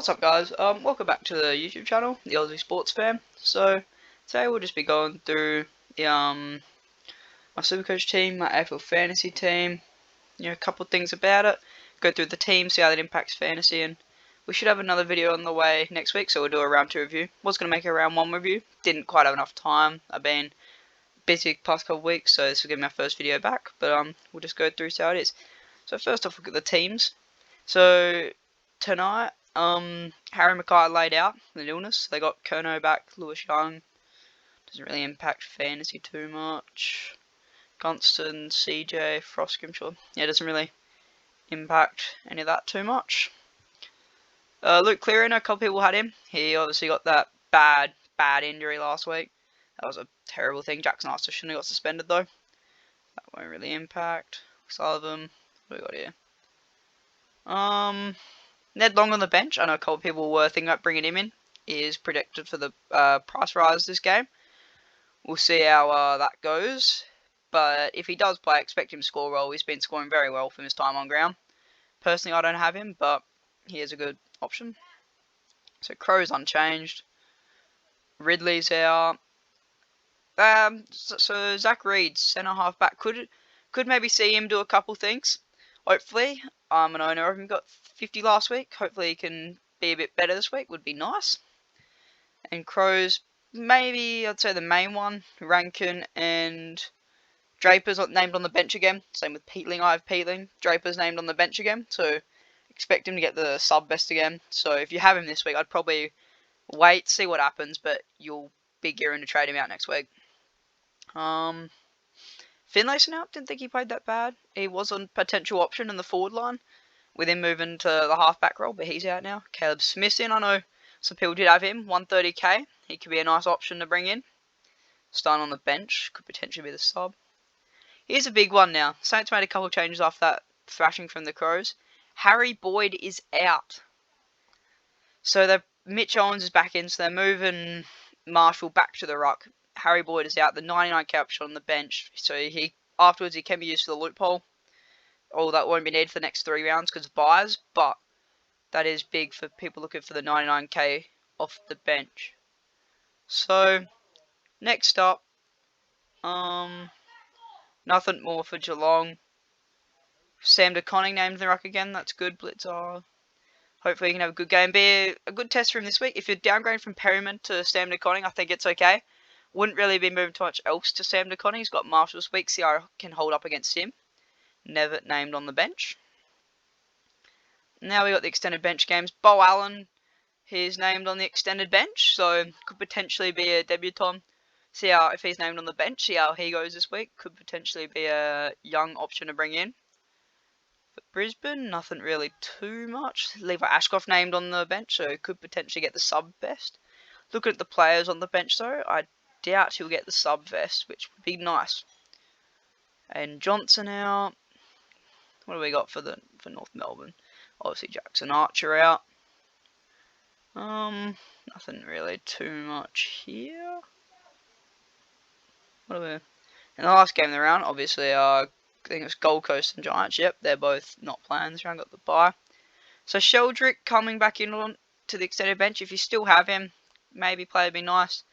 What's up, guys? Welcome back to the YouTube channel, the Aussie Sports Fan. So today we'll just be going through the my Supercoach team, my AFL fantasy team, a couple of things about it. Go through the team, see how that impacts fantasy, and we should have another video on the way next week. So we'll do a round 2 review. Was gonna make a round 1 review, didn't quite have enough time. I've been busy the past couple of weeks, so this will give me my first video back. But we'll just go through see how it is. So first off, look at the teams. So tonight, Harry Mackay laid out with an illness. They got Kerno back, Lewis Young. Doesn't really impact fantasy too much. Gunston, CJ, Frost Grimshaw. Yeah, doesn't really impact any of that too much. Luke Cleary, a couple people had him. He obviously got that bad injury last week. That was a terrible thing. Jackson Arthur shouldn't have got suspended though. That won't really impact. Sullivan. What do we got here? Ned Long on the bench. I know a couple of people were thinking about bringing him in. He is predicted for the price rise this game. We'll see how that goes. But if he does play, I expect him to score well. He's been scoring very well from his time on ground. Personally, I don't have him, but he is a good option. So Crow's unchanged. Ridley's out. So Zach Reed, centre half back, could maybe see him do a couple things. Hopefully, I'm an owner of him. Got 50 last week. Hopefully, he can be a bit better this week. Would be nice. And Crows, maybe I'd say the main one. Rankin and Draper's named on the bench again. Same with Peatling. I have Peatling. Draper's named on the bench again. So expect him to get the sub best again. So if you have him this week, I'd probably wait, see what happens. But you'll be gearing to trade him out next week. Finlayson out, didn't think he played that bad. He was a potential option in the forward line with him moving to the half-back role, but he's out now. Caleb Smith's in. I know some people did have him, 130k. He could be a nice option to bring in. Starting on the bench, could potentially be the sub. Here's a big one now. Saints made a couple of changes after that thrashing from the Crows. Harry Boyd is out. So Mitch Owens is back in, so they're moving Marshall back to the ruck. Harry Boyd is out, the 99k option on the bench, so afterwards he can be used for the loophole. All that won't be needed for the next 3 rounds because of buys, but that is big for people looking for the 99k off the bench. So next up, nothing more for Geelong. Sam DeConning named the ruck again. That's good. Blitzer. Hopefully he can have a good game. Be a good test for him this week. If you're downgrading from Perryman to Sam DeConning, I think it's okay. Wouldn't really be moving too much else to Sam DeConning. He's got Marshall this week. See how I can hold up against him. Never named on the bench. Now we got the extended bench games. Bo Allen, he's named on the extended bench, so could potentially be a debutant. See how, if he's named on the bench, see how he goes this week. Could potentially be a young option to bring in. For Brisbane, nothing really too much. Levi Ashcroft named on the bench, so could potentially get the sub vest. Looking at the players on the bench though, I doubt he'll get the sub vest, which would be nice. And Johnson out. What do we got for North Melbourne? Obviously Jackson Archer out. Nothing really too much here. What are we? In the last game of the round, obviously I think it's Gold Coast and Giants. Yep, they're both not playing this round. Got the bye. So Sheldrick coming back in on to the extended bench. If you still have him, maybe play would be nice.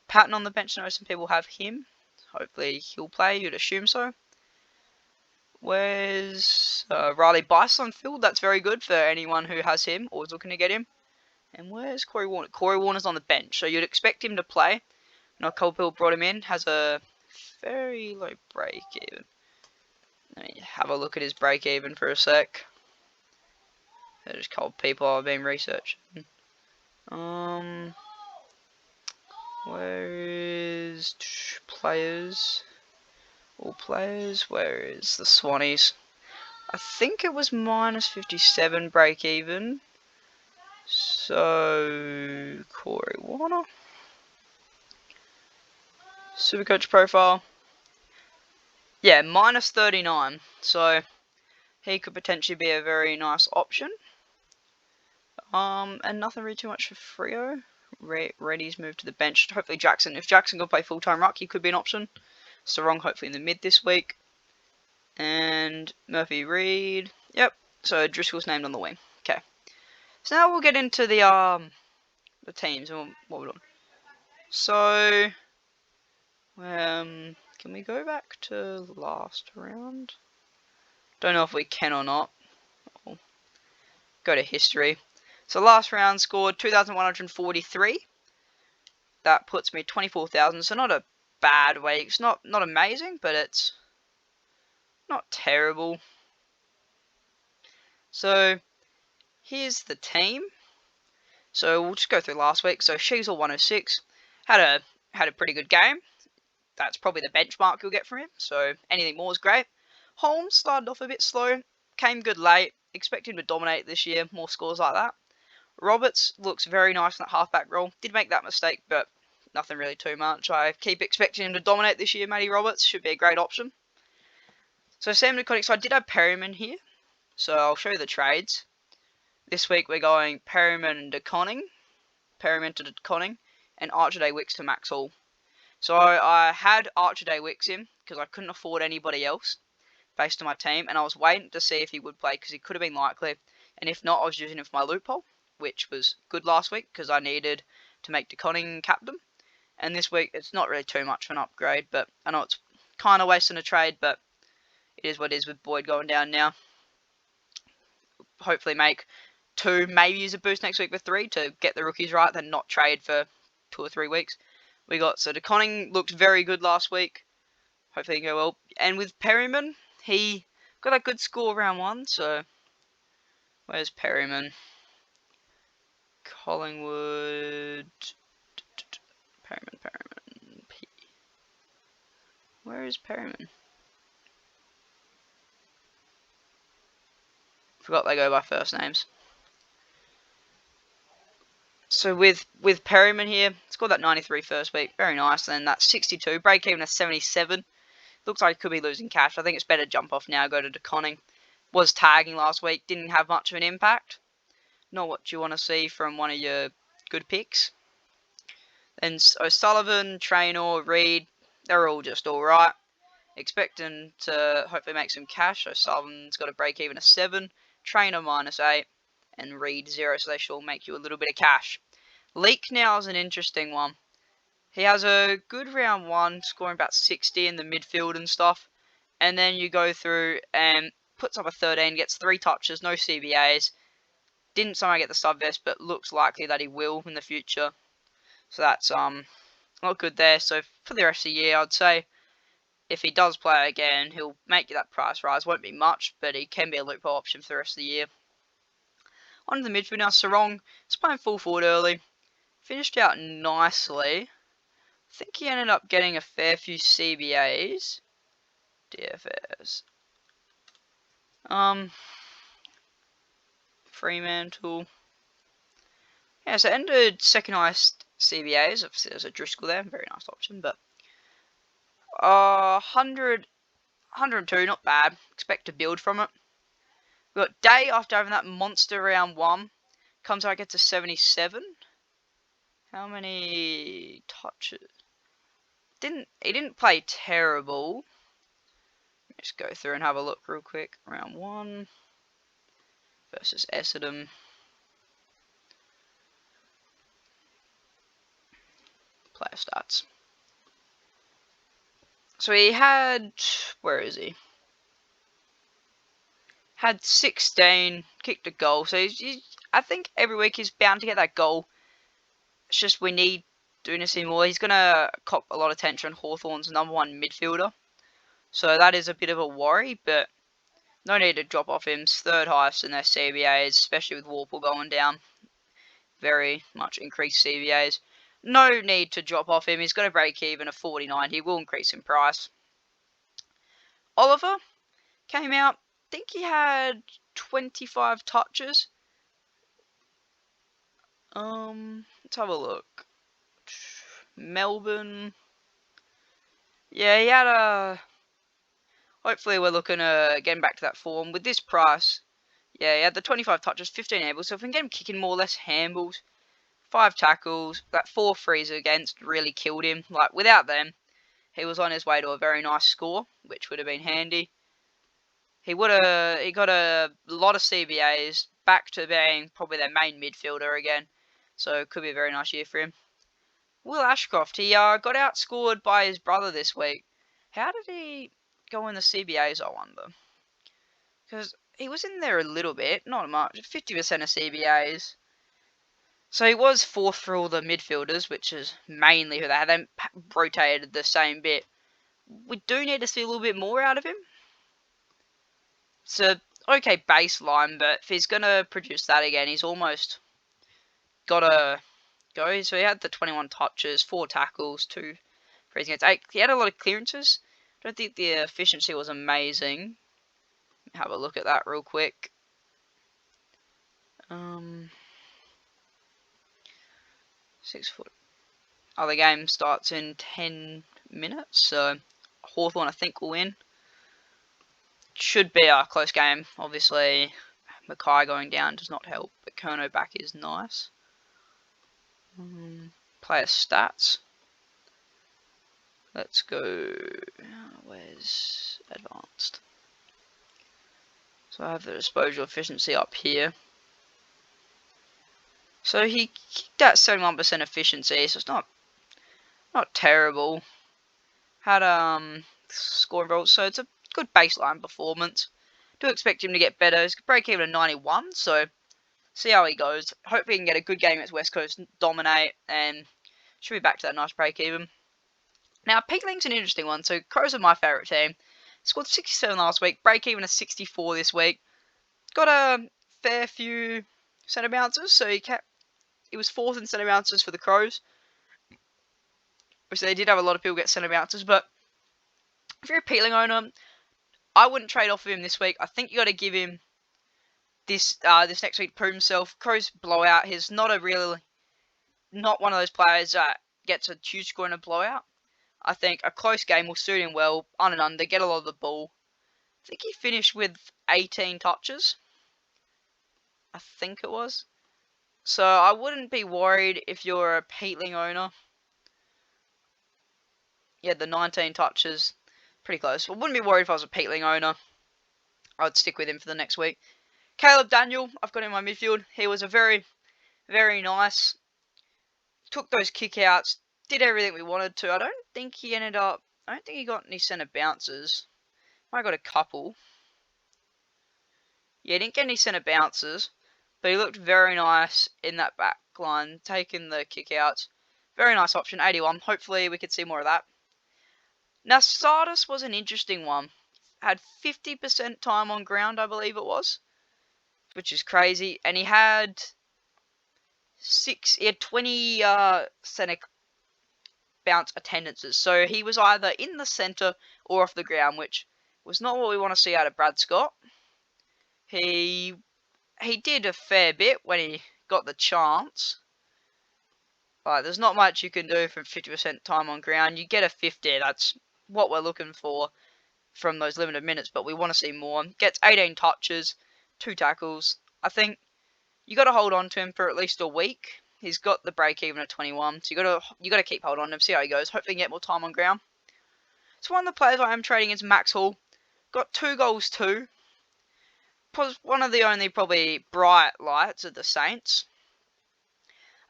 Patton on the bench. I know some people have him. Hopefully he'll play. You'd assume so. Where's Riley Bice on field? That's very good for anyone who has him or is looking to get him. And where's Corey Warner? Corey Warner's on the bench, so you'd expect him to play. I know a couple people brought him in. Has a very low break even. Let me have a look at his break even for a sec. There's a couple people I've been researching. Where is players? All players. Where is the Swannies? I think it was minus 57 break even. So Corey Warner. Supercoach profile. Yeah, minus 39. So he could potentially be a very nice option. And nothing really too much for Freo. Reddy's moved to the bench. Hopefully Jackson. If Jackson could play full-time ruck, he could be an option. Sarong hopefully in the mid this week. And Murphy Reed. Yep. So Driscoll's named on the wing. Okay. So now we'll get into the teams and what we're doing. So can we go back to last round? Don't know if we can or not. I'll go to history. So last round scored 2,143. That puts me 24,000. So not a bad week. It's not amazing, but it's not terrible. So here's the team. So we'll just go through last week. So Sheasel 106 had a pretty good game. That's probably the benchmark you'll get from him. So anything more is great. Holmes started off a bit slow, came good late. Expect him to dominate this year. More scores like that. Roberts looks very nice in that halfback role. Did make that mistake, but nothing really too much. I keep expecting him to dominate this year. Matty Roberts should be a great option. So Sam DeConnick, so I did have Perryman here. So I'll show you the trades. This week we're going Perryman and DeConning. Perryman to DeConning. And Archer Day Wicks to Max Hall. So I had Archer Day Wicks in because I couldn't afford anybody else based on my team. And I was waiting to see if he would play because he could have been likely. And if not, I was using him for my loophole, which was good last week because I needed to make DeConning captain. And this week it's not really too much of an upgrade, but I know it's kind of wasting a trade, but it is what it is with Boyd going down now. Hopefully make 2, maybe use a boost next week for 3 to get the rookies right, then not trade for 2 or 3 weeks. We got, so DeConning looked very good last week. Hopefully he can go well. And with Perryman, he got a good score round 1, so where's Perryman? Collingwood. Perryman. P. Where is Perryman? Forgot they go by first names. So with Perryman here, scored that 93 first week, very nice. Then that 62, break even at 77. Looks like he could be losing cash. I think it's better to jump off now, go to DeConning. Was tagging last week, didn't have much of an impact. Not what you want to see from one of your good picks. Then O'Sullivan, Traynor, Reed, they're all just alright. Expecting to hopefully make some cash. O'Sullivan's got a break even of 7, Traynor -8, and Reed 0, so they should all make you a little bit of cash. Leak now is an interesting one. He has a good round 1, scoring about 60 in the midfield and stuff. And then you go through and puts up a 13, gets 3 touches, no CBAs. Didn't somehow get the sub vest, but looks likely that he will in the future. So that's not good there. So for the rest of the year, I'd say if he does play again, he'll make you that price rise. Won't be much, but he can be a loophole option for the rest of the year. On to the midfield now. Sarong is playing full forward early. Finished out nicely. I think he ended up getting a fair few CBAs. DFS. Fremantle. Yeah, so ended second highest CBAs. Obviously, there's a Driscoll there. Very nice option, but 102, not bad. Expect to build from it. We got Day after having that monster round 1. Comes out, gets a 77. How many touches? He didn't play terrible. Let's go through and have a look real quick. Round 1 versus Essendon. Player stats. So he had, where is he? Had 16, kicked a goal. So I think every week he's bound to get that goal. It's just we need doing to see more. He's going to cop a lot of attention. Hawthorn's #1 midfielder. So that is a bit of a worry, but no need to drop off him. He's third highest in their CBAs, especially with Warple going down. Very much increased CBAs. No need to drop off him. He's got a break even of 49. He will increase in price. Oliver came out. I think he had 25 touches. Let's have a look. Melbourne. Yeah, he had a... Hopefully we're looking at getting back to that form. With this price, yeah, he had the 25 touches, 15 handballs. So if we can get him kicking more or less handballs, 5 tackles, that 4 frees against really killed him. Like, without them, he was on his way to a very nice score, which would have been handy. He got a lot of CBAs, back to being probably their main midfielder again. So it could be a very nice year for him. Will Ashcroft, he got outscored by his brother this week. How did he go in the CBAs, I wonder? Because he was in there a little bit, not much, 50% of CBAs. So he was fourth for all the midfielders, which is mainly who they had. They rotated the same bit. We do need to see a little bit more out of him. It's a okay baseline, but if he's going to produce that again, he's almost got to go. So he had the 21 touches, 4 tackles, 2 frees against 8. He had a lot of clearances. I don't think the efficiency was amazing. Have a look at that real quick. 6 foot. Oh, the game starts in 10 minutes, so Hawthorn I think will win. Should be a close game. Obviously, Mackay going down does not help, but Kerno back is nice. Player stats. Let's go. Where's advanced? So I have the disposal efficiency up here. So he kicked at 71% efficiency, so it's not terrible. Had score involved, so it's a good baseline performance. Do expect him to get better. He's break even at 91, so see how he goes. Hope he can get a good game against West Coast, dominate, and should be back to that nice break even. Now, Peakling's an interesting one. So Crows are my favourite team. Scored 67 last week, break even at 64 this week. Got a fair few centre bounces, so he was fourth in centre bounces for the Crows. Obviously, they did have a lot of people get centre bounces, but if you're a Peatling owner, I wouldn't trade off of him this week. I think you got to give him this next week to prove himself. Crows blowout. He's not one of those players that gets a huge score in a blowout. I think a close game will suit him well. On and under, get a lot of the ball. I think he finished with 18 touches. I think it was. So I wouldn't be worried if you're a Peatling owner. Yeah, the 19 touches. Pretty close. I wouldn't be worried if I was a Peatling owner. I'd stick with him for the next week. Caleb Daniel, I've got him in my midfield. He was a very, very nice. Took those kickouts. Did everything we wanted to. I don't think he got any centre bounces. I got a couple. Yeah, he didn't get any centre bounces. But he looked very nice in that back line. Taking the kickouts. Very nice option. 81. Hopefully we could see more of that. Now, Sardis was an interesting one. Had 50% time on ground, I believe it was. Which is crazy. And he had 20 centre bounce attendances. So he was either in the centre or off the ground, which was not what we want to see out of Brad Scott. He did a fair bit when he got the chance. But there's not much you can do from 50% time on ground. You get a 50, that's what we're looking for from those limited minutes, but we want to see more. Gets 18 touches, 2 tackles. I think you got to hold on to him for at least a week. He's got the break even at 21, so you got to keep hold on to him, see how he goes. Hopefully, he can get more time on ground. So one of the players I am trading is Max Hall. Got 2 goals too. Was one of the only probably bright lights of the Saints.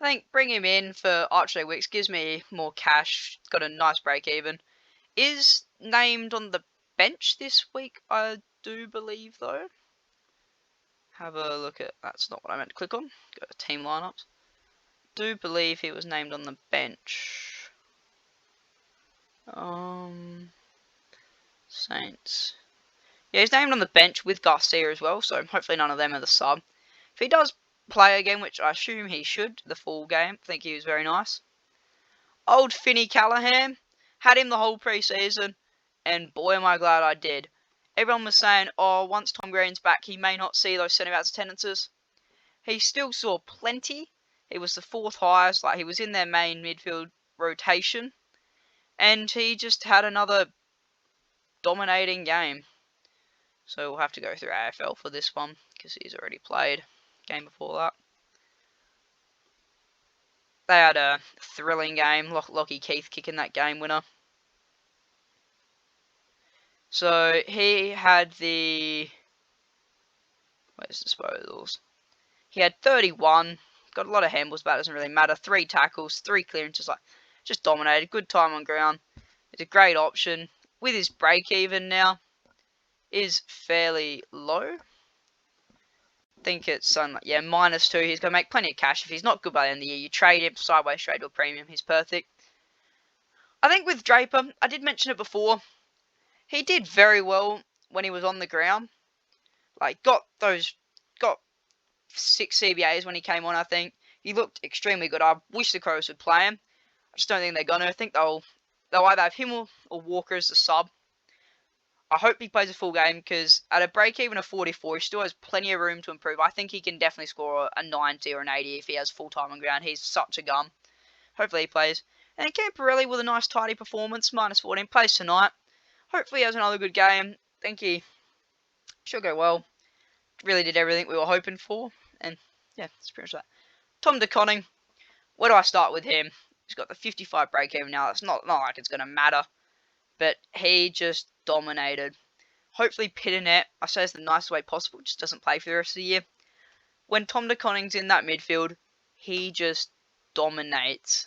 I think bring him in for Archie Wicks gives me more cash. Got a nice break even. Is named on the bench this week, I do believe though. Have a look at, that's not what I meant to click on. Go to team lineups. Do believe he was named on the bench. Saints. Yeah, he's named on the bench with Garcia as well, so hopefully none of them are the sub. If he does play again, which I assume he should, the full game, I think he was very nice. Old Finney Callahan, had him the whole pre-season, and boy am I glad I did. Everyone was saying, oh, once Tom Green's back, he may not see those centre-backs attendances. He still saw plenty. He was the 4th highest, like he was in their main midfield rotation. And he just had another dominating game. So we'll have to go through AFL for this one, because he's already played game before that. They had a thrilling game. Lockie Keith kicking that game winner. So he had where's disposals? He had 31, got a lot of handballs, but it doesn't really matter. 3 tackles, 3 clearances, like just dominated. Good time on ground. It's a great option. With his break even now is fairly low. I think it's -2. He's gonna make plenty of cash. If he's not good by the end of the year, you trade him sideways straight to a premium. He's perfect. I think with Draper, I did mention it before. He did very well when he was on the ground. Like got 6 CBAs when he came on. I think he looked extremely good. I wish the Crows would play him. I just don't think they're gonna. I think they'll either have him or Walker as the sub. I hope he plays a full game because at a break even of 44, he still has plenty of room to improve. I think he can definitely score a 90 or an 80 if he has full time on ground. He's such a gun. Hopefully he plays. And Camporelli with a nice tidy performance, -14, plays tonight. Hopefully he has another good game. I think he should go well. Really did everything we were hoping for. And yeah, that's pretty much that. Tom DeConning, where do I start with him? He's got the 55 break even now. It's not like it's going to matter. But he just dominated. Hopefully Pitternet, I say it's the nicest way possible, just doesn't play for the rest of the year. When Tom DeConning's in that midfield, he just dominates.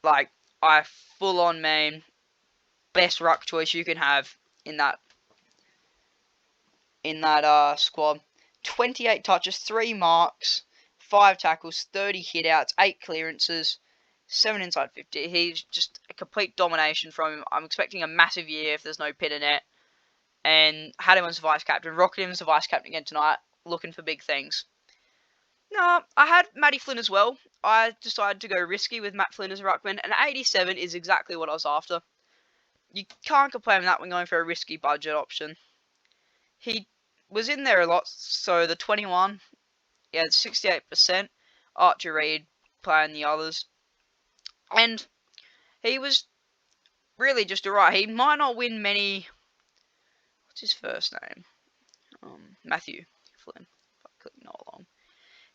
Like, I full on mean, best ruck choice you can have in that squad. 28 touches, 3 marks, 5 tackles, 30 hitouts, 8 clearances, 7 inside 50. He's just a complete domination from him. I'm expecting a massive year if there's no Pitternet. And had him as vice captain. Rocketed him as a vice captain again tonight. Looking for big things. No, I had Matty Flynn as well. I decided to go risky with Matt Flynn as a ruckman. And 87 is exactly what I was after. You can't complain with that when going for a risky budget option. He was in there a lot. So the 21, he had 68%. Archie Reid playing the others. And he was really just alright. He might not win many. What's his first name? Matthew Flynn. If I click no along.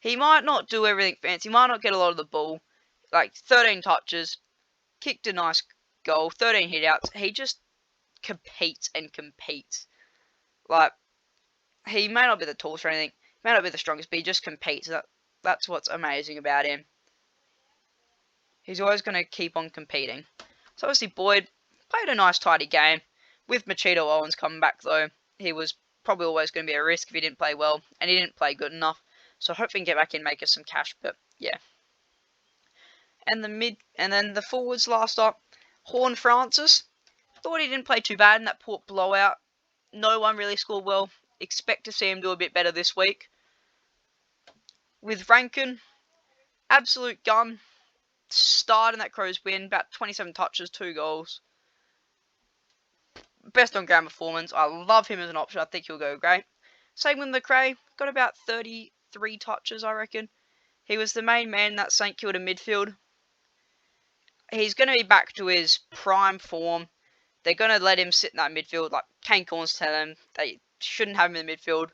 He might not do everything fancy. He might not get a lot of the ball. Like 13 touches, kicked a nice goal, 13 hitouts. He just competes and competes. Like, he may not be the tallest or anything, may not be the strongest, but he just competes. That's what's amazing about him. He's always going to keep on competing. So obviously Boyd played a nice tidy game. With Machito Owens coming back though, he was probably always going to be a risk if he didn't play well, and he didn't play good enough. So hopefully he can get back in and make us some cash, but yeah. And then the forwards last up, Horn Francis. Thought he didn't play too bad in that Port blowout. No one really scored well. Expect to see him do a bit better this week. With Rankin, absolute gun. Start in that Crows win, about 27 touches, 2 goals. Best on ground performance. I love him as an option. I think he'll go great. Same with McRae. Got about 33 touches, I reckon. He was the main man in that St Kilda midfield. He's going to be back to his prime form. They're going to let him sit in that midfield. Like Kane Corns tell him they shouldn't have him in the midfield.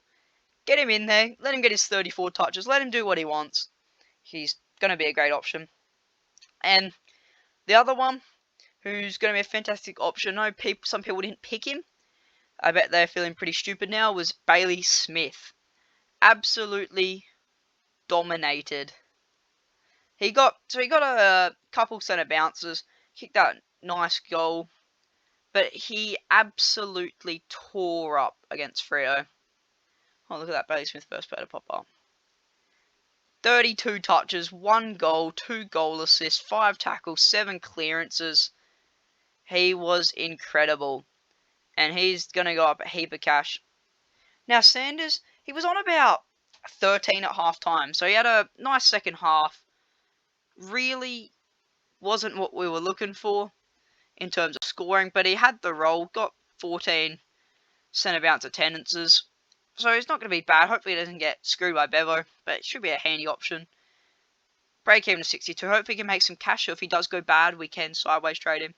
Get him in there. Let him get his 34 touches. Let him do what he wants. He's going to be a great option. And the other one, who's going to be a fantastic option. No, some people didn't pick him. I bet they're feeling pretty stupid now. Was Bailey Smith. Absolutely dominated. He got a couple centre bounces, kicked that nice goal, but he absolutely tore up against Freo. Oh, look at that, Bailey Smith first player to pop up. 32 touches, 1 goal, 2 goal assists, 5 tackles, 7 clearances. He was incredible. And he's going to go up a heap of cash. Now, Sanders, he was on about 13 at half time. So he had a nice second half. Really wasn't what we were looking for in terms of scoring. But he had the role. Got 14 centre bounce attendances. So he's not going to be bad. Hopefully he doesn't get screwed by Bevo. But it should be a handy option. Break even to 62. Hopefully he can make some cash. So if he does go bad, we can sideways trade him.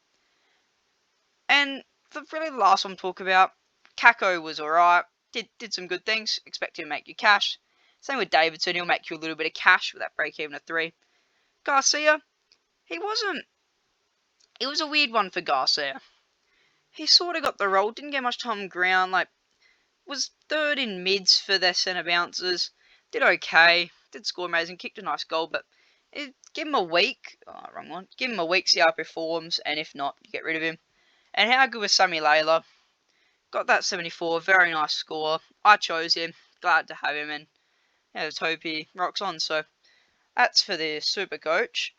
And the last one to talk about, Kako was alright. Did some good things. Expect him to make you cash. Same with Davidson. He'll make you a little bit of cash with that break even of 3. Garcia, he wasn't. It was a weird one for Garcia. he sort of got the role. Didn't get much time on ground. Like, was third in mids for their centre bouncers. Did okay. Did score amazing. Kicked a nice goal, but give him a week. Oh, wrong one. Give him a week, see how he performs, and if not, you get rid of him. And how good was Sammy Layla? Got that 74. Very nice score. I chose him. Glad to have him, and yeah, let's hope he rocks on. So that's for the Supercoach.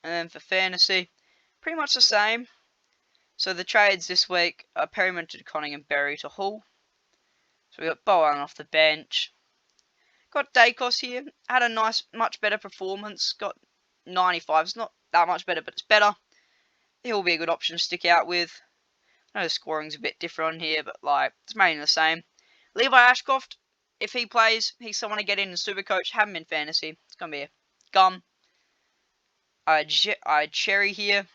And then for fantasy, pretty much the same. So the trades this week are Perryman to Conning and Berry to Hull. So we got Bowen off the bench. Got Dacos here. Had a nice, much better performance. Got 95. It's not that much better, but it's better. He'll be a good option to stick out with. I know the scoring's a bit different on here, but like it's mainly the same. Levi Ashcroft, if he plays, he's someone to get in Supercoach. Have him in fantasy. It's gonna be a gum. I had Cherry here.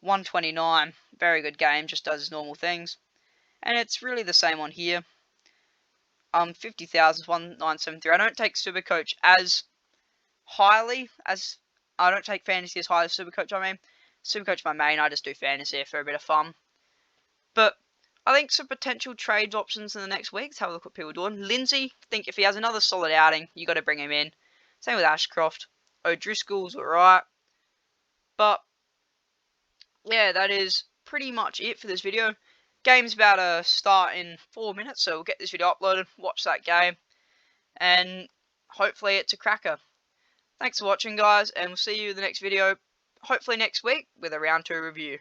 129. Very good game. Just does his normal things. And it's really the same on here. 50,000, 1973. I don't take Supercoach as highly as I don't take fantasy as high as Supercoach. I mean, Supercoach my main. I just do fantasy for a bit of fun. But I think some potential trade options in the next week. Let's have a look what people are doing. Lindsay, think if he has another solid outing, you got to bring him in. Same with Ashcroft. O'Driscoll's alright. But yeah, that is pretty much it for this video. Game's about to start in 4 minutes, so we'll get this video uploaded, watch that game, and hopefully it's a cracker. Thanks for watching, guys, and we'll see you in the next video, hopefully next week, with a round 2 review.